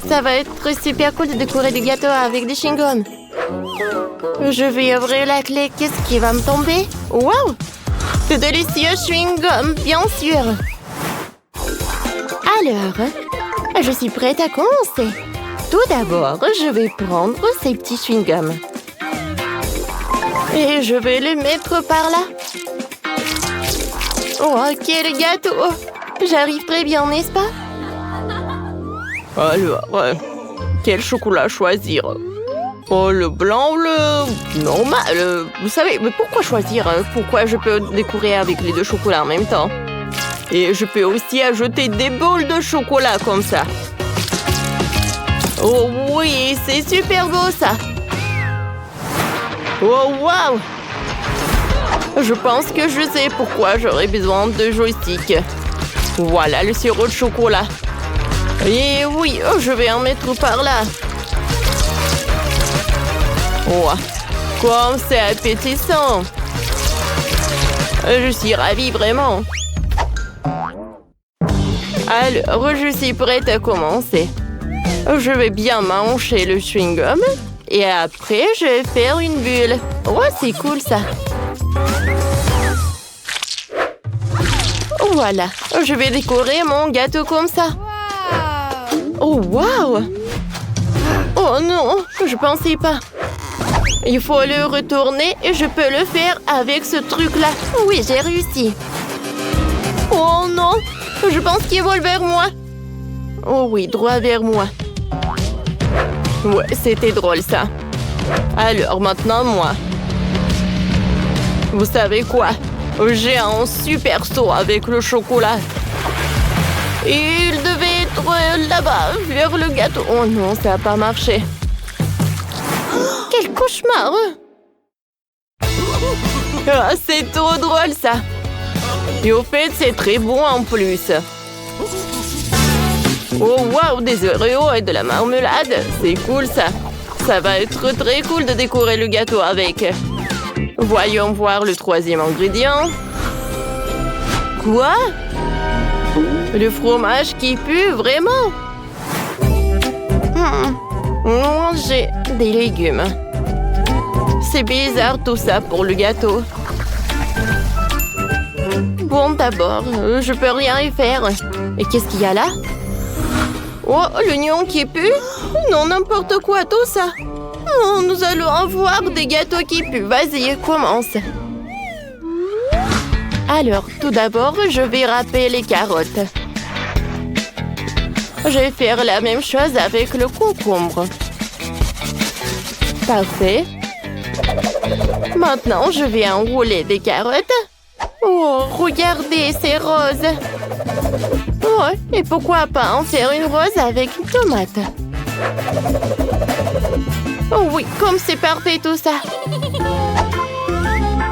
Ça va être super cool de décorer des gâteaux avec des chewing-gums. Je vais ouvrir la clé. Qu'est-ce qui va me tomber? Wow! De délicieux chewing-gums, bien sûr. Alors, je suis prête à commencer. Tout d'abord, je vais prendre ces petits chewing-gums. Et je vais les mettre par là. Oh, quel gâteau! J'arrive très bien, n'est-ce pas? Alors, quel chocolat choisir? Oh, le blanc ou le normal? Vous savez, mais pourquoi choisir? Pourquoi je peux décorer avec les deux chocolats en même temps? Et je peux aussi ajouter des boules de chocolat comme ça. Oh oui, c'est super beau ça! Oh wow! Je pense que je sais pourquoi j'aurais besoin de joystick. Voilà le sirop de chocolat. Et oui, je vais en mettre par là. Oh, comme c'est appétissant! Je suis ravie vraiment. Alors, je suis prête à commencer. Je vais bien manger le chewing-gum. Et après, je vais faire une bulle. Oh, c'est cool ça. Voilà, je vais décorer mon gâteau comme ça. Oh, wow! Oh non, je pensais pas. Il faut le retourner et je peux le faire avec ce truc-là. Oui, j'ai réussi. Oh non, je pense qu'il vole vers moi. Oh oui, droit vers moi. Ouais, c'était drôle ça. Alors maintenant, moi. Vous savez quoi? J'ai un super seau avec le chocolat. Et il devait être là-bas, vers le gâteau. Oh non, ça n'a pas marché. Quel cauchemar! Ah, c'est trop drôle ça. Et au fait, c'est très bon en plus. Oh waouh, des Oreos et de la marmelade. C'est cool ça. Ça va être très cool de décorer le gâteau avec. Voyons voir le troisième ingrédient. Quoi? Le fromage qui pue, vraiment? Manger des légumes. C'est bizarre tout ça pour le gâteau. Bon, d'abord, je peux rien y faire. Et qu'est-ce qu'il y a là? Oh, l'oignon qui pue? Non, n'importe quoi, tout ça. Oh, nous allons avoir des gâteaux qui puent. Vas-y, commence. Alors, tout d'abord, je vais râper les carottes. Je vais faire la même chose avec le concombre. Parfait. Maintenant, je vais enrouler des carottes. Oh, regardez, c'est rose. Oh, et pourquoi pas en faire une rose avec une tomate? Oh oui, comme c'est parfait tout ça.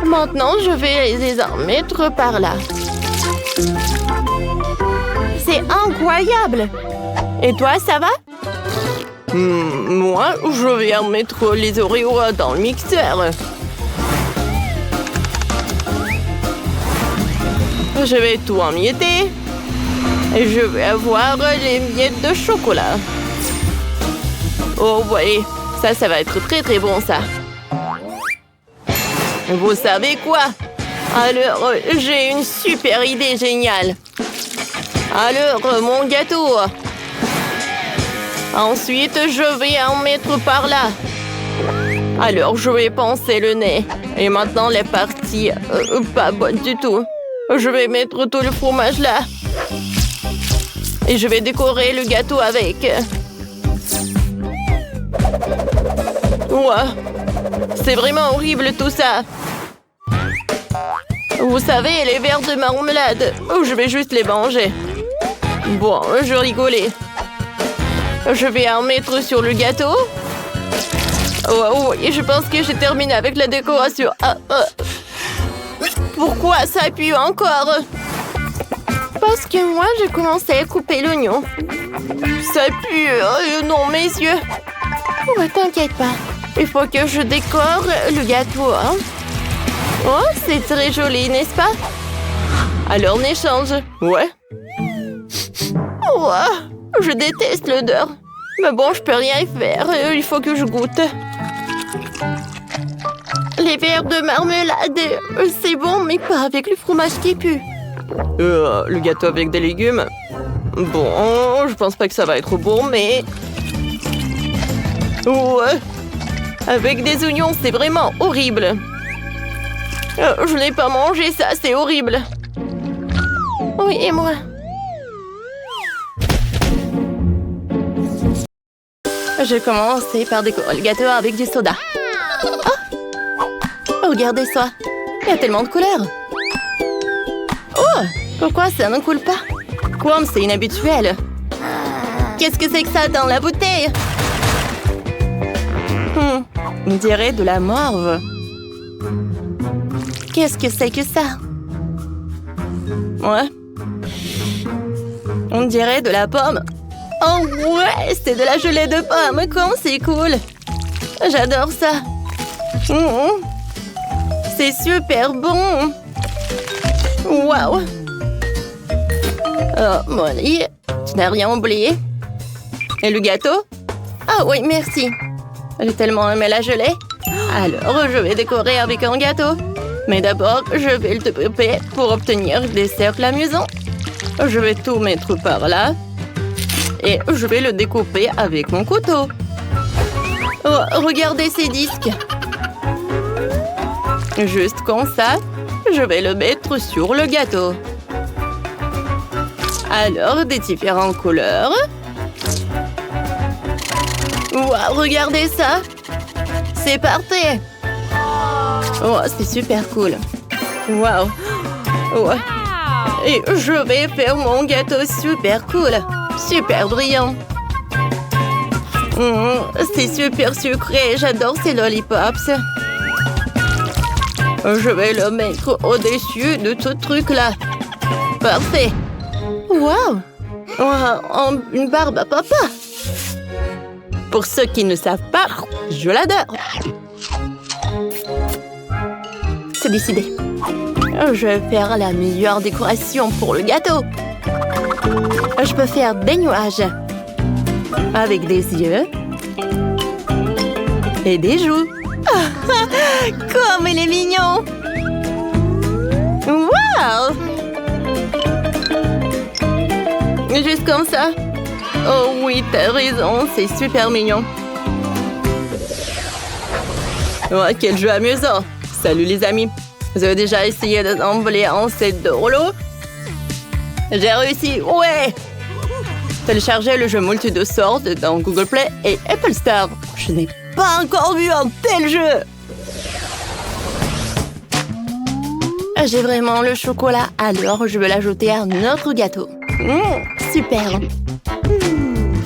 Maintenant, je vais les en mettre par là. C'est incroyable! Et toi, ça va? Moi, je vais en mettre les Oreos dans le mixeur. Je vais tout emietter. Et je vais avoir les miettes de chocolat. Oh, voyez, ça va être très très bon, ça. Vous savez quoi? Alors, j'ai une super idée géniale. Alors, mon gâteau. Ensuite, je vais en mettre par là. Alors, je vais poncer le nez. Et maintenant, les parties pas bonnes du tout. Je vais mettre tout le fromage là. Et je vais décorer le gâteau avec. Ouah, c'est vraiment horrible tout ça. Vous savez, les verres de marmelade, je vais juste les manger. Bon, je rigolais. Je vais en mettre sur le gâteau. Oh, et je pense que j'ai terminé avec la décoration. Pourquoi ça pue encore? Parce que moi, j'ai commencé à couper l'oignon. Ça pue. Oh, non, mes yeux. Oh, t'inquiète pas. Il faut que je décore le gâteau. Hein? Oh, c'est très joli, n'est-ce pas? Alors, on échange. Ouais. Oh, je déteste l'odeur. Mais bon, je peux rien y faire. Il faut que je goûte. Les verres de marmelade, c'est bon, mais pas avec le fromage qui pue. Le gâteau avec des légumes. Bon, je pense pas que ça va être bon, mais... Ouais. Avec des oignons, c'est vraiment horrible. Je n'ai pas mangé ça, c'est horrible. Oui, et moi? Je commençais par décorer le gâteau avec du soda. Oh, regardez ça. Il y a tellement de couleurs. Oh, pourquoi ça ne coule pas? Quoi, c'est inhabituel. Qu'est-ce que c'est que ça dans la bouteille? On dirait de la morve. Qu'est-ce que c'est que ça? Ouais. On dirait de la pomme. Oh ouais, c'est de la gelée de pomme. Comment c'est cool. J'adore ça. C'est super bon. Waouh. Oh, Molly, tu n'as rien oublié? Et le gâteau? Ah oui, merci. J'ai tellement aimé la gelée. Alors, je vais décorer avec un gâteau. Mais d'abord, je vais le développer pour obtenir des cercles amusants. Je vais tout mettre par là. Et je vais le découper avec mon couteau. Oh, regardez ces disques. Juste comme ça, je vais le mettre sur le gâteau. Alors, des différentes couleurs. Wow, regardez ça. C'est parfait. Oh, c'est super cool. Wow. Ouais. Et je vais faire mon gâteau super cool. Super brillant. C'est super sucré. J'adore ces lollipops. Je vais le mettre au-dessus de tout truc-là. Parfait. Wow. Oh, une barbe à papa. Pour ceux qui ne savent pas, je l'adore. C'est décidé. Je vais faire la meilleure décoration pour le gâteau. Je peux faire des nuages. Avec des yeux. Et des joues. Comme il est mignon. Wow! Juste comme ça. Oh oui, t'as raison, c'est super mignon. Oh, quel jeu amusant. Salut les amis. Vous avez déjà essayé d'assembler un set de rouleaux? J'ai réussi, ouais! Téléchargez le jeu multi de sorts dans Google Play et Apple Store. Je n'ai pas encore vu un tel jeu! J'ai vraiment le chocolat, alors je vais l'ajouter à notre gâteau. Super!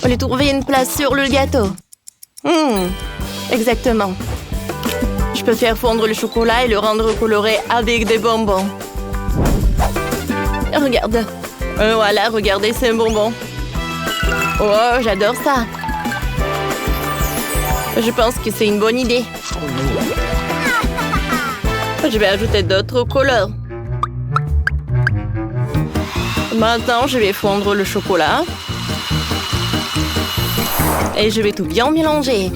On lui trouver une place sur le gâteau. Exactement. Je peux faire fondre le chocolat et le rendre coloré avec des bonbons. Regarde. Voilà, regardez ces bonbons. Oh, j'adore ça. Je pense que c'est une bonne idée. Je vais ajouter d'autres couleurs. Maintenant, je vais fondre le chocolat. Et je vais tout bien mélanger.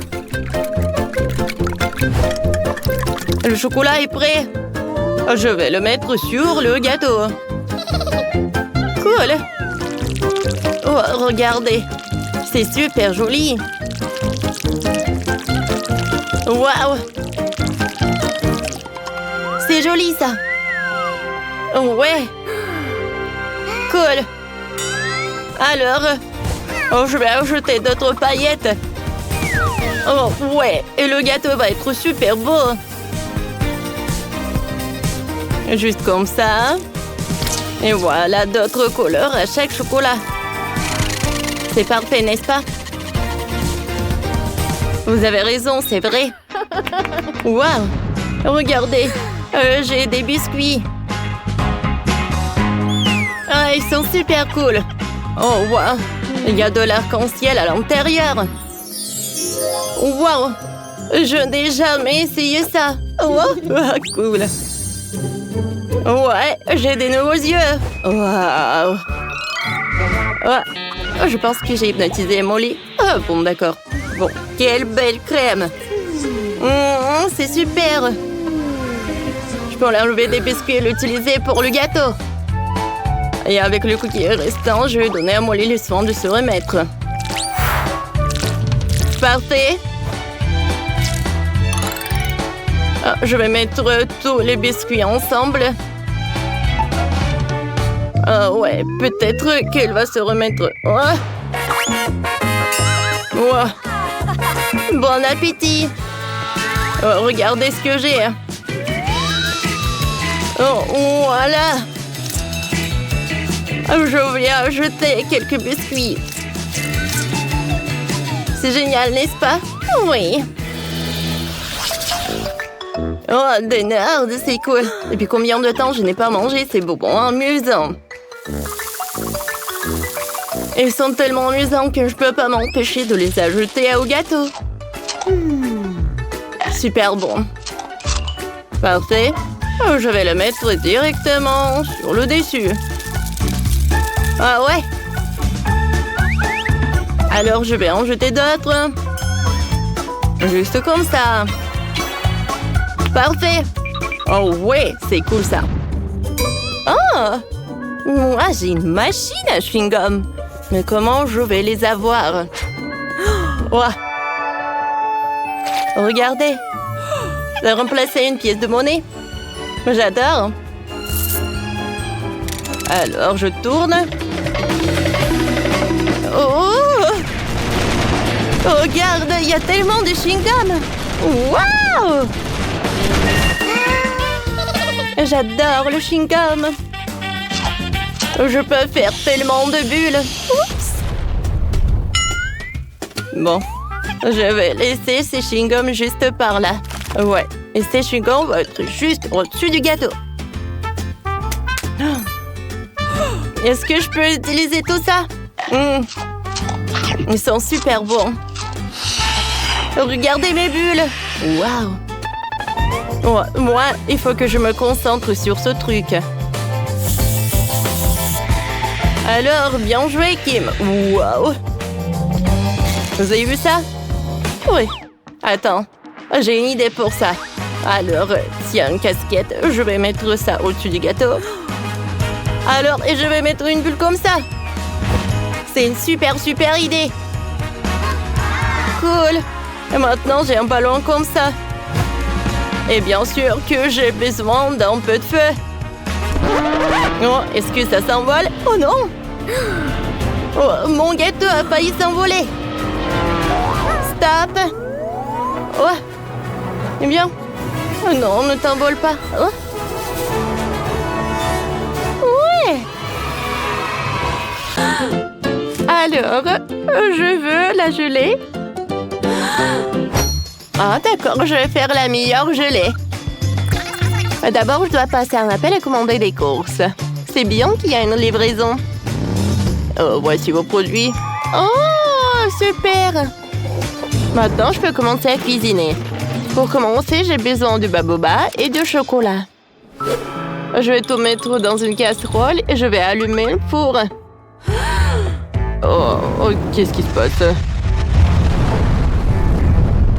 Le chocolat est prêt. Je vais le mettre sur le gâteau. Cool. Oh, regardez. C'est super joli. Waouh. C'est joli, ça. Ouais. Cool. Alors, je vais ajouter d'autres paillettes. Oh, ouais. Et le gâteau va être super beau. Juste comme ça. Et voilà d'autres couleurs à chaque chocolat. C'est parfait, n'est-ce pas? Vous avez raison, c'est vrai. Waouh! Regardez, j'ai des biscuits. Ah, ils sont super cool. Oh, waouh! Il y a de l'arc-en-ciel à l'intérieur. Waouh! Je n'ai jamais essayé ça. Wow! Cool. Ouais, j'ai des nouveaux yeux. Waouh! Oh, je pense que j'ai hypnotisé Molly. Ah, bon, d'accord. Bon, quelle belle crème. C'est super. Je peux enlever des biscuits et l'utiliser pour le gâteau. Et avec le cookie restant, je vais donner à Molly le soin de se remettre. Parfait. Ah, je vais mettre tous les biscuits ensemble. Ah ouais, peut-être qu'elle va se remettre. Bon appétit. Oh, regardez ce que j'ai. Oh, voilà. Je vais ajouter quelques biscuits. C'est génial, n'est-ce pas? Oui. Oh, des nerds, c'est cool. Depuis combien de temps je n'ai pas mangé ces bonbons amusants? Ils sont tellement amusants que je peux pas m'empêcher de les ajouter au gâteau. Super bon. Parfait. Je vais le mettre directement sur le dessus. Ah ouais? Alors je vais en jeter d'autres. Juste comme ça. Parfait. Oh ouais, c'est cool ça. Oh! Moi, j'ai une machine à chewing-gum. Mais comment je vais les avoir? Oh. Regardez. J'ai remplacé une pièce de monnaie. J'adore. Alors, je tourne. Oh! Regarde, il y a tellement de chewing-gum. Waouh! J'adore le chewing-gum. Je peux faire tellement de bulles. Oups! Bon, je vais laisser ces chewing-gums juste par là. Ouais, et ces chewing-gums vont être juste au-dessus du gâteau. Est-ce que je peux utiliser tout ça? Ils sont super bons. Regardez mes bulles. Waouh! Ouais, moi, il faut que je me concentre sur ce truc. Alors, bien joué, Kim. Waouh! Vous avez vu ça? Oui. Attends, j'ai une idée pour ça. Alors, tiens, une casquette, je vais mettre ça au-dessus du gâteau. Alors, et je vais mettre une bulle comme ça. C'est une super idée. Cool. Et maintenant, j'ai un ballon comme ça. Et bien sûr que j'ai besoin d'un peu de feu. Oh, est-ce que ça s'envole? Oh non! Oh, mon gâteau a failli s'envoler. Stop! Oh! Eh bien? Oh non, ne t'envole pas. Oh. Ouais! Alors, je veux la gelée. Ah, d'accord, je vais faire la meilleure gelée. D'abord, je dois passer un appel et commander des courses. C'est bien qu'il y a une livraison. Oh, voici vos produits. Oh, super! Maintenant, je peux commencer à cuisiner. Pour commencer, j'ai besoin de baboba et de chocolat. Je vais tout mettre dans une casserole et je vais allumer le four. Oh, qu'est-ce qui se passe?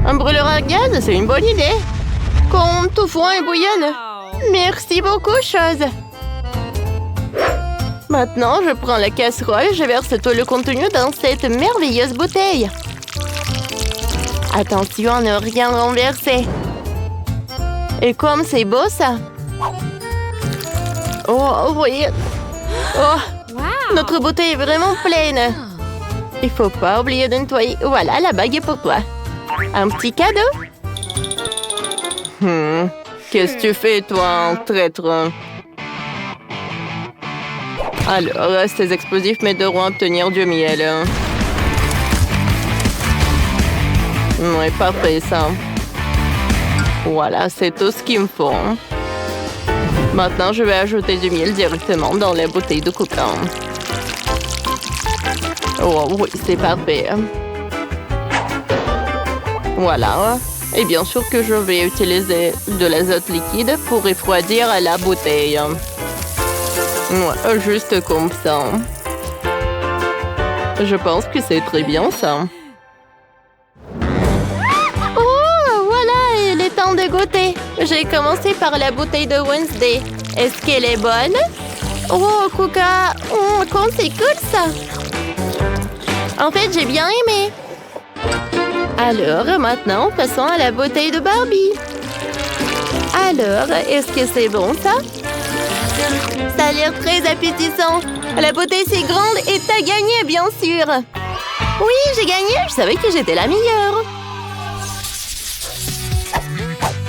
Un brûleur à gaz, c'est une bonne idée. Quand tout fond et bouillonne. Merci beaucoup, chose. Maintenant, je prends la casserole et je verse tout le contenu dans cette merveilleuse bouteille. Attention à ne rien renverser. Et comme c'est beau, ça. Oh, oui. Oh, notre bouteille est vraiment pleine. Il faut pas oublier de nettoyer. Voilà, la bague est pour toi. Un petit cadeau. Qu'est-ce que tu fais, toi, traître? Alors, ces explosifs m'aideront à obtenir du miel. Oui, parfait, ça. Voilà, c'est tout ce qu'il me faut. Maintenant, je vais ajouter du miel directement dans les bouteilles de coca. Oh, oui, c'est parfait. Voilà. Et bien sûr que je vais utiliser de l'azote liquide pour refroidir la bouteille. Ouais, juste comme ça. Je pense que c'est très bien ça. Oh, voilà, il est temps de goûter. J'ai commencé par la bouteille de Wednesday. Est-ce qu'elle est bonne? Oh, Kuka, comme c'est cool ça. En fait, j'ai bien aimé. Alors, maintenant, passons à la bouteille de Barbie. Alors, est-ce que c'est bon ça? Ça a l'air très appétissant. La bouteille c'est grande et t'as gagné, bien sûr. Oui, j'ai gagné. Je savais que j'étais la meilleure.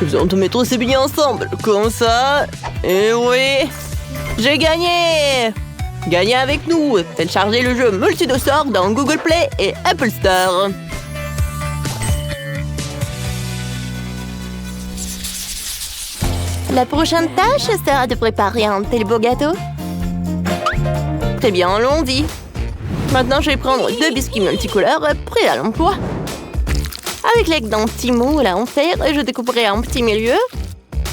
Nous allons te mettre aussi bien ensemble, comme ça. Et oui, j'ai gagné! Gagnez avec nous! Téléchargez le jeu Multi de Sort dans Google Play et Apple Store. La prochaine tâche sera de préparer un tel beau gâteau. Très bien, allons-y. Maintenant, je vais prendre 2 biscuits multicouleurs prêts à l'emploi. Avec l'aide d'un petit moule en fer, je découperai un petit milieu.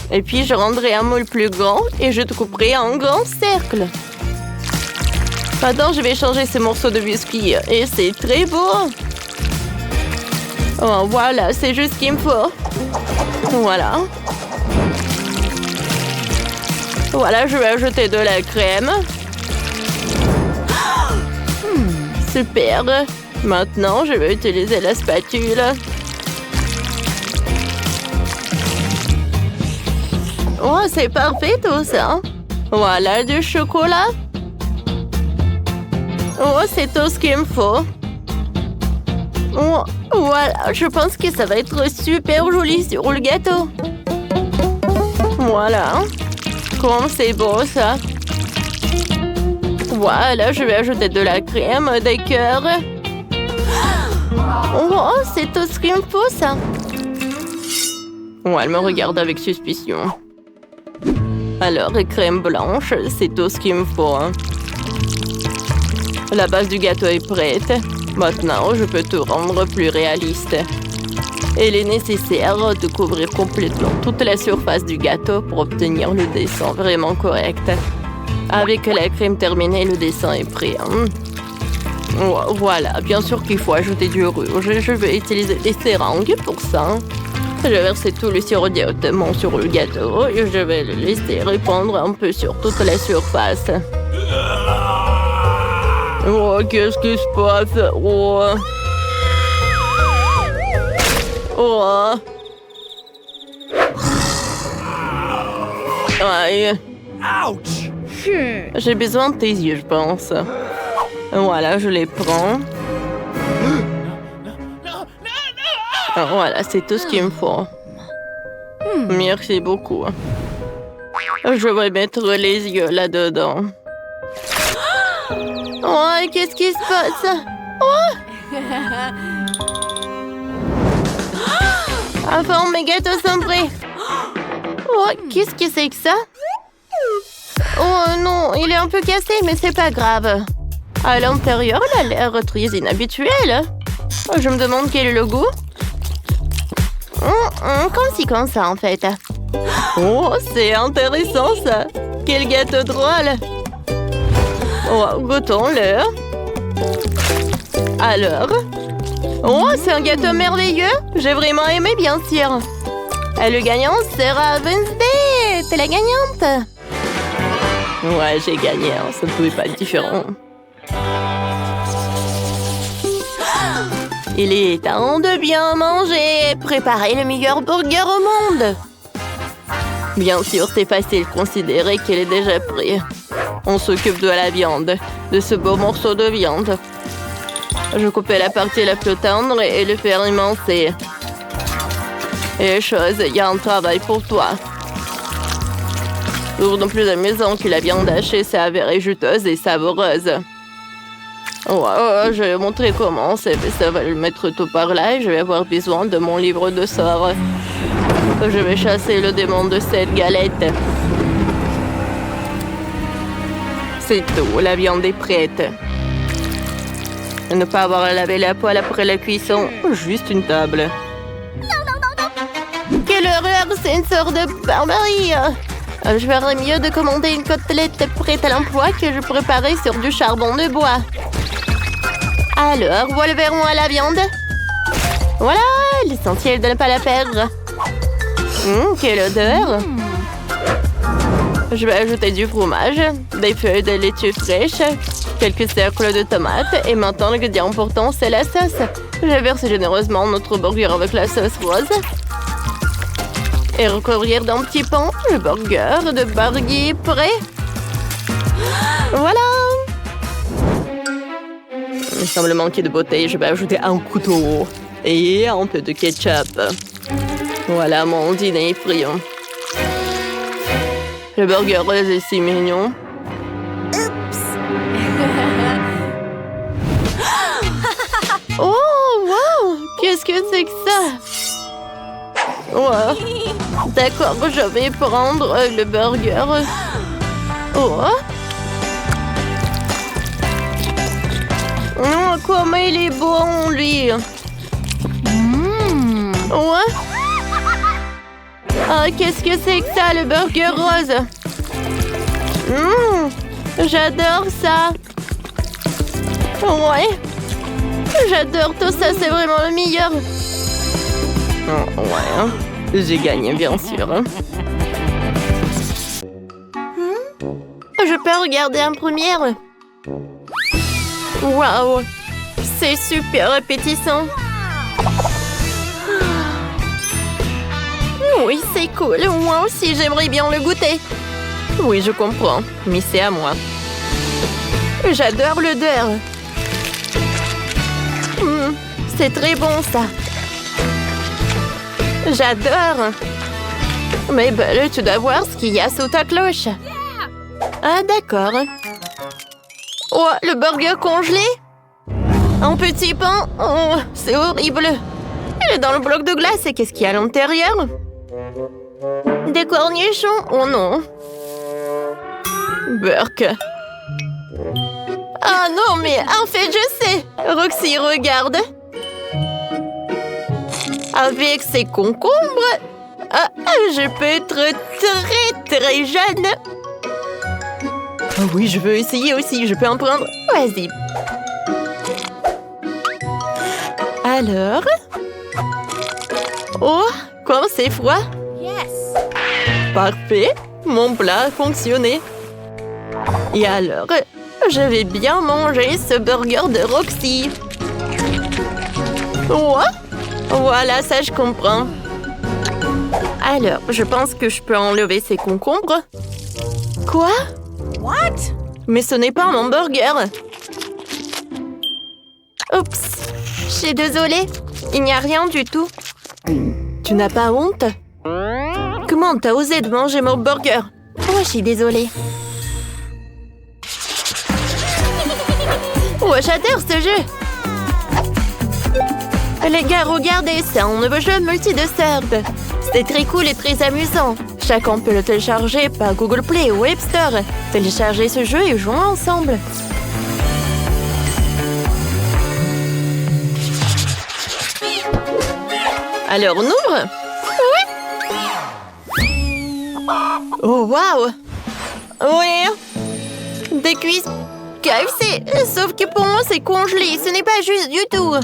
Et puis, je rendrai un moule plus grand et je découperai un grand cercle. Maintenant, je vais changer ces morceaux de biscuits et c'est très beau. Oh, voilà, c'est juste ce qu'il me faut. Voilà. Voilà, je vais ajouter de la crème. Super. Maintenant, je vais utiliser la spatule. Oh, c'est parfait tout ça. Voilà, du chocolat. Oh, c'est tout ce qu'il me faut. Oh, voilà, je pense que ça va être super joli sur le gâteau. Voilà. Comme c'est beau ça. Voilà, je vais ajouter de la crème, des cœurs. Oh, c'est tout ce qu'il me faut ça. Oh, elle me regarde avec suspicion. Alors, crème blanche, c'est tout ce qu'il me faut. La base du gâteau est prête. Maintenant, je peux tout rendre plus réaliste. Il est nécessaire de couvrir complètement toute la surface du gâteau pour obtenir le dessin vraiment correct. Avec la crème terminée, le dessin est prêt. Voilà, bien sûr qu'il faut ajouter du rouge. Je vais utiliser des seringues pour ça. Je vais verser tout le sirop directement sur le gâteau et je vais le laisser répandre un peu sur toute la surface. Oh, qu'est-ce qui se passe? Oh. Oh. Aïe. Ouch! J'ai besoin de tes yeux, je pense. Voilà, je les prends. Voilà, c'est tout ce qu'il me faut. Merci beaucoup. Je vais mettre les yeux là-dedans. Oh, qu'est-ce qui se passe? Oh! Enfin, mes gâteaux sont prêts. Oh, qu'est-ce que c'est que ça? Oh non, il est un peu cassé, mais c'est pas grave. À l'intérieur, il a l'air très inhabituel. Je me demande quel est le goût. Comme si comme ça, en fait. Oh, c'est intéressant, ça. Quel gâteau drôle. Oh, goûtons-le. Alors? Oh, c'est un gâteau merveilleux. J'ai vraiment aimé, bien sûr. Et le gagnant sera Wednesday. T'es la gagnante. Ouais, j'ai gagné. Hein. Ça ne pouvait pas être différent. Il est temps de bien manger. Préparer le meilleur burger au monde. Bien sûr, c'est facile. Considérer qu'il est déjà prêt. On s'occupe de la viande. De ce beau morceau de viande. Je coupais la partie la plus tendre et le faire émincer. Et chose, il y a un travail pour toi. D'autant plus amusant que la viande hachée s'est avérée juteuse et savoureuse. Je vais montrer comment. Ça va le mettre tout par là et je vais avoir besoin de mon livre de sorts. Je vais chasser le démon de cette galette. C'est tout, la viande est prête. Ne pas avoir à laver la poêle après la cuisson, juste une table. Quelle horreur, c'est une sorte de barbarie. Je ferais mieux de commander une côtelette prête à l'emploi que je préparais sur du charbon de bois. Alors, voilà la viande. Voilà, l'essentiel de ne pas la perdre. Quelle odeur! Je vais ajouter du fromage, des feuilles de laitue fraîche, quelques cercles de tomates et maintenant l'ingrédient important, c'est la sauce. Je verse généreusement notre burger avec la sauce rose. Et recouvrir d'un petit pan le burger de Barbie prêt. Voilà! Il semble manquer de beauté, je vais ajouter un couteau et un peu de ketchup. Voilà mon dîner friand. Le burger rose est si mignon. Oh, wow! Qu'est-ce que c'est que ça? Ouais. D'accord, je vais prendre le burger. Oh! Oh, comment il est bon, lui! Ouais? Ah, qu'est-ce que c'est que ça, le burger rose? J'adore ça! Ouais! J'adore tout ça, c'est vraiment le meilleur! Ouais, j'ai gagné, bien sûr. Je peux regarder en première? Waouh! C'est super appétissant! Oui, c'est cool. Moi aussi, j'aimerais bien le goûter. Oui, je comprends. Mais c'est à moi. J'adore l'odeur. C'est très bon, ça. J'adore. Mais Belle, tu dois voir ce qu'il y a sous ta cloche. Ah, d'accord. Oh, le burger congelé? Un petit pain? Oh, c'est horrible. Il est dans le bloc de glace et qu'est-ce qu'il y a à l'intérieur? Des cornichons? Oh non. Burk. Ah non, mais en fait, je sais. Roxy, regarde. Avec ces concombres, je peux être très jeune. Oh oui, je veux essayer aussi. Je peux en prendre. Vas-y. Alors? Oh, comme c'est froid. Yes. Parfait. Mon plat a fonctionné. Et alors, je vais bien manger ce burger de Roxy. What? Voilà, ça je comprends. Alors, je pense que je peux enlever ces concombres. Quoi? What? Mais ce n'est pas mon burger. Oups. Je suis désolée. Il n'y a rien du tout. Tu n'as pas honte? Comment t'as osé de manger mon burger? Oh, je suis désolée. Oh, j'adore ce jeu. Les gars, regardez, c'est un nouveau jeu multi-de-surf. C'est très cool et très amusant. Chacun peut le télécharger par Google Play ou App Store. Téléchargez ce jeu et jouons ensemble. Alors, on ouvre? Oui. Oh, waouh! Oui. Des cuisses KFC. Sauf que pour moi, c'est congelé. Ce n'est pas juste du tout.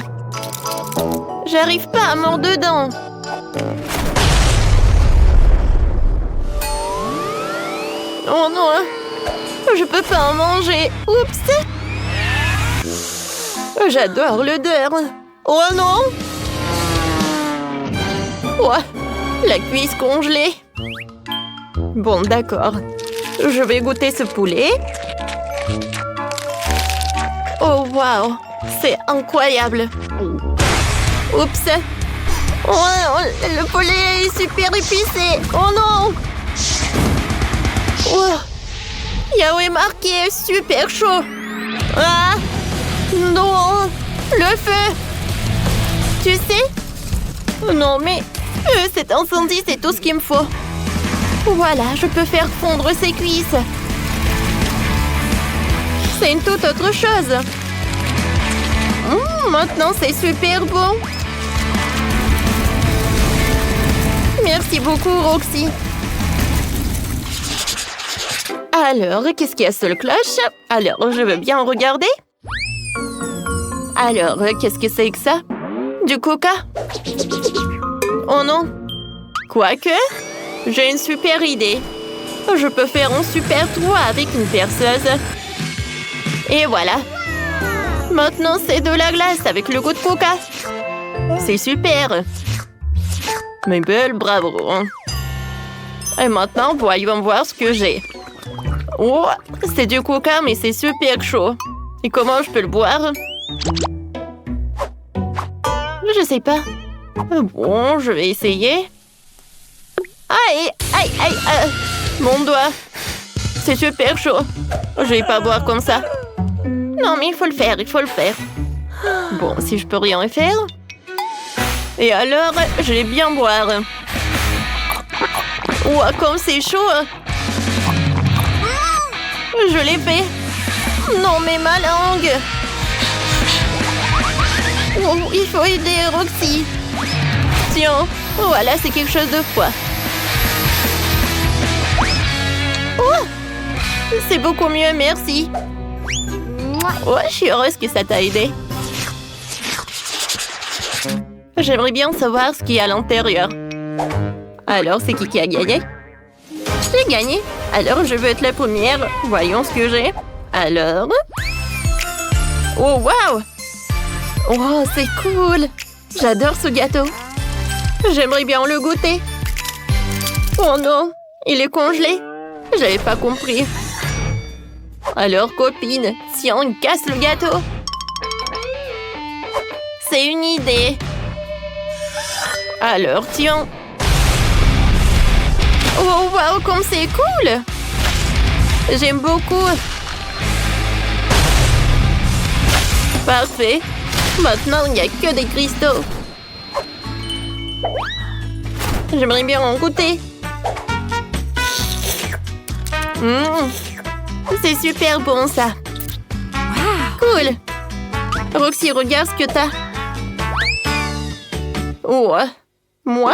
J'arrive pas à mordre dedans. Oh non. Je peux pas en manger. Oups. J'adore l'odeur. Oh non. Ouais, la cuisse congelée. Bon, d'accord. Je vais goûter ce poulet. Oh, waouh. C'est incroyable. Oups. Oh, le poulet est super épicé. Oh non. Oh. Il y a marqué super chaud. Ah. Non. Le feu. Tu sais? Non, mais cet incendie, c'est tout ce qu'il me faut. Voilà, je peux faire fondre ses cuisses. C'est une toute autre chose. Maintenant, c'est super bon. Merci beaucoup, Roxy. Alors, qu'est-ce qu'il y a sur le cloche? Alors, je veux bien regarder. Alors, qu'est-ce que c'est que ça? Du coca? Oh non! Quoique, j'ai une super idée. Je peux faire un super trou avec une perceuse. Et voilà. Maintenant, c'est de la glace avec le goût de coca. C'est super. Mabel, bravo. Et maintenant, voyons voir ce que j'ai. Oh, c'est du coca, mais c'est super chaud. Et comment je peux le boire? Je sais pas. Bon, je vais essayer. Aïe, aïe, aïe, mon doigt. C'est super chaud. Je vais pas boire comme ça. Non, mais il faut le faire, il faut le faire. Bon, si je peux rien faire. Et alors, je vais bien boire. Ouah, comme c'est chaud. Je l'ai fait. Non, mais ma langue. Oh, il faut aider Roxy. Tiens, voilà, c'est quelque chose de froid. Oh, c'est beaucoup mieux, merci. Oh, je suis heureuse que ça t'a aidé. J'aimerais bien savoir ce qu'il y a à l'intérieur. Alors, c'est qui a gagné? J'ai gagné. Alors, je veux être la première. Voyons ce que j'ai. Alors... Oh, wow! Oh, c'est cool! J'adore ce gâteau. J'aimerais bien le goûter. Oh non, il est congelé. J'avais pas compris. Alors, copine, tiens, casse le gâteau. C'est une idée. Alors, tiens. Oh, wow, comme c'est cool! J'aime beaucoup. Parfait. Maintenant, il n'y a que des cristaux. J'aimerais bien en goûter. C'est super bon, ça. Cool. Roxy, regarde ce que t'as. Oh, moi?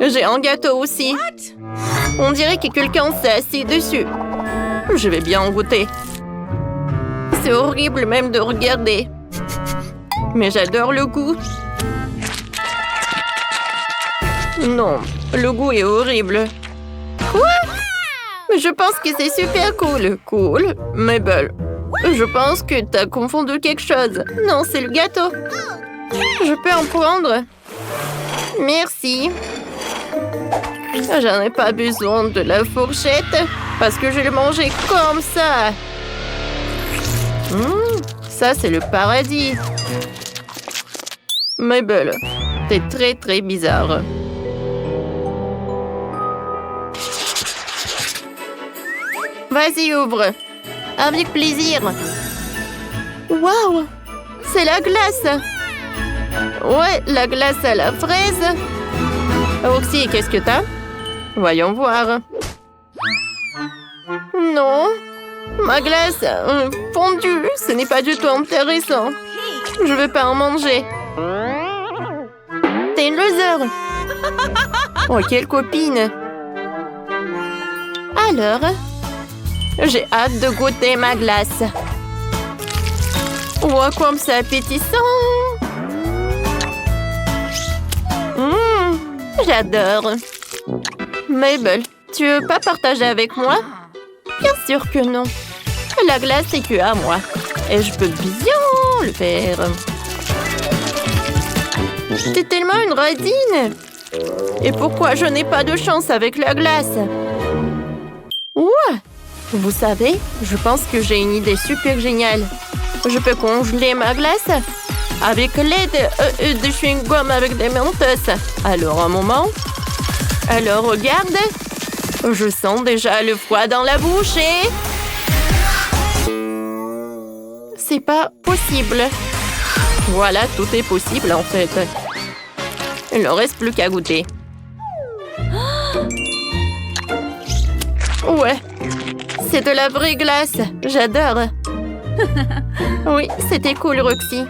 J'ai un gâteau aussi. On dirait que quelqu'un s'est assis dessus. Je vais bien en goûter. C'est horrible même de regarder. Mais j'adore le goût. Non, le goût est horrible. Quoi? Je pense que c'est super cool. Cool, Mabel. Je pense que t'as confondu quelque chose. Non, c'est le gâteau. Je peux en prendre? Merci. J'en ai pas besoin de la fourchette parce que je vais le manger comme ça. Ça, c'est le paradis. Mabel, t'es très, très bizarre. Vas-y, ouvre. Avec plaisir. Waouh! C'est la glace. Ouais, la glace à la fraise. Roxy, qu'est-ce que t'as? Voyons voir. Non. Ma glace fondue, ce n'est pas du tout intéressant. Je vais pas en manger. T'es une loser. Oh, quelle copine. Alors, j'ai hâte de goûter ma glace. Oh, comme c'est appétissant. J'adore. Mabel, tu veux pas partager avec moi? Bien sûr que non. La glace, c'est que à moi. Et je peux bien le faire. T'es tellement une radine. Et pourquoi je n'ai pas de chance avec la glace? Ouais. Vous savez, je pense que j'ai une idée super géniale. Je peux congeler ma glace avec l'aide de chewing-gum avec des mentos. Alors, un moment. Alors, regarde. Je sens déjà le froid dans la bouche et... C'est pas possible. Voilà, tout est possible en fait. Il ne reste plus qu'à goûter. Ouais, c'est de la vraie glace. J'adore. Oui, c'était cool, Roxy.